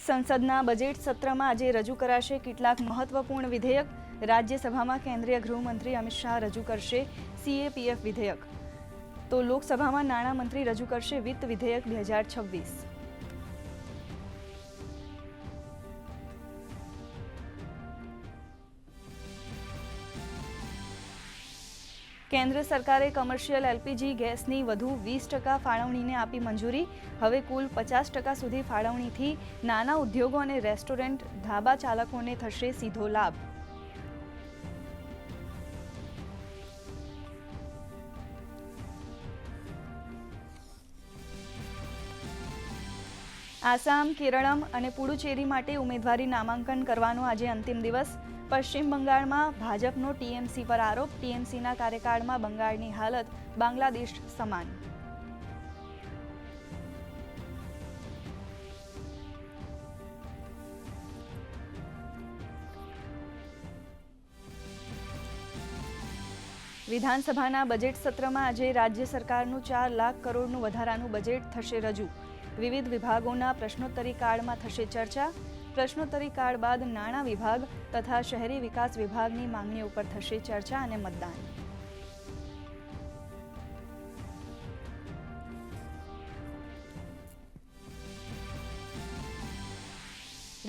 સંસદના બજેટ સત્રમાં આજે રજૂ કરાશે કેટલાક મહત્વપૂર્ણ વિધેયક. રાજ્યસભામાં કેન્દ્રીય ગૃહમંત્રી અમિત શાહ રજૂ કરશે CAPF વિધેયક, તો લોકસભામાં નાણામંત્રી રજૂ કરશે વિત્ત વિધેયક 2026. કેન્દ્ર સરકારે કમર્શિયલ LPG ગેસની વધુ 20% ફાળવણીને આપી મંજૂરી. હવે કુલ 50% સુધી ફાળવણીથી નાના ઉદ્યોગો અને રેસ્ટોરન્ટ, ધાબા ચાલકોને થશે સીધો લાભ. આસામ, કેરળમ અને પુડુચેરી માટે ઉમેદવારી નામાંકન કરવાનો આજે અંતિમ દિવસ. પશ્ચિમ બંગાળમાં ભાજપનો TMC પર આરોપ. TMCના કાર્યકાળમાં બંગાળની હાલત બાંગ્લાદેશ સમાન. વિધાનસભાના બજેટ સત્રમાં આજે રાજ્ય સરકારનું 4 લાખ કરોડનું વધારાનું બજેટ થશે રજૂ. વિવિધ વિભાગોના પ્રશ્નોત્તરી કાળમાં થશે ચર્ચા. પ્રશ્નોત્તરી કાળ બાદ નાણાં વિભાગ તથા શહેરી વિકાસ વિભાગની માંગણીઓ ઉપર થશે ચર્ચા અને મતદાન.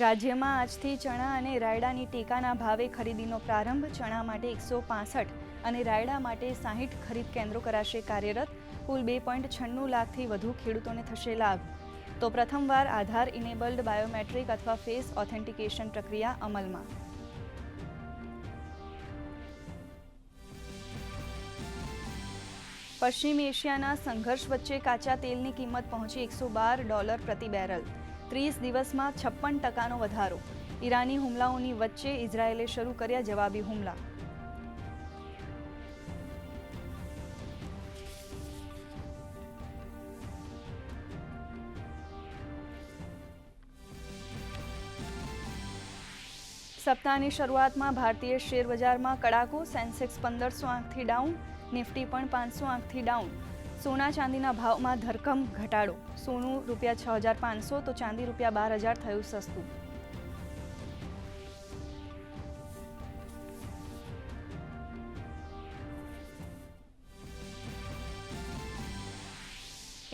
રાજ્યમાં આજથી ચણા અને રાયડાની ટેકાના ભાવે ખરીદીનો પ્રારંભ. ચણા માટે 165 અને રાયડા માટે 60 ખરીદ કેન્દ્રો કરાશે કાર્યરત. કુલ 2.96 લાખથી વધુ ખેડૂતોને થશે લાભ. તો પ્રથમવાર આધાર ઇનેબલ્ડ બાયોમેટ્રિક અથવા ફેસ ઓથેન્ટિકેશન પ્રક્રિયા અમલમાં. પશ્ચિમ એશિયાના સંઘર્ષ વચ્ચે કાચા તેલની કિંમત પહોંચી $112 પ્રતિ બેરલ. 30 દિવસમાં 56% વધારો. ઈરાની હુમલાઓની વચ્ચે ઇઝરાયેલે શરૂ કર્યા જવાબી હુમલા. સપ્તાહની શરૂઆતમાં ભારતીય શેર બજારમાં કડાકો. સેન્સેક્સ 1500 આંકથી ડાઉન, નિફ્ટી પણ 500 આંકથી ડાઉન. સોના ચાંદીના ભાવમાં ધરખમ ઘટાડો. સોનું ₹6500 તો ચાંદી ₹12000 થયું સસ્તું.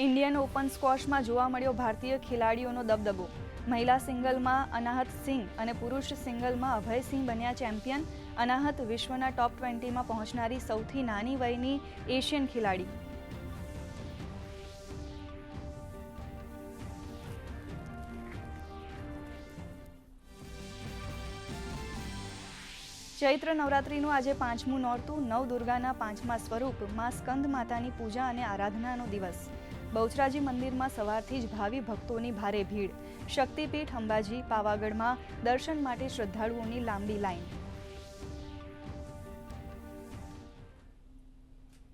ઇન્ડિયન ઓપન સ્ક્વોશમાં જોવા મળ્યો ભારતીય ખેલાડીઓનો દબદબો. મહિલા સિંગલમાં અનાહત સિંહ અને પુરુષ સિંગલમાં અભય સિંહ બન્યા ચેમ્પિયન. અનાહત વિશ્વના ટોપ 20માં પહોંચનારી સૌથી નાની વયની એશિયન ખેલાડી. ચૈત્ર નવરાત્રિનું આજે 5મું નોરતું. નવદુર્ગાના 5મા સ્વરૂપ માં સ્કંદ માતાની પૂજા અને આરાધનાનો દિવસ. બહુચરાજી મંદિરમાં સવારથી જ ભાવિ ભક્તોની ભારે ભીડ. શક્તિપીઠ અંબાજી, પાવાગઢમાં દર્શન માટે શ્રદ્ધાળુઓની લાંબી લાઈન.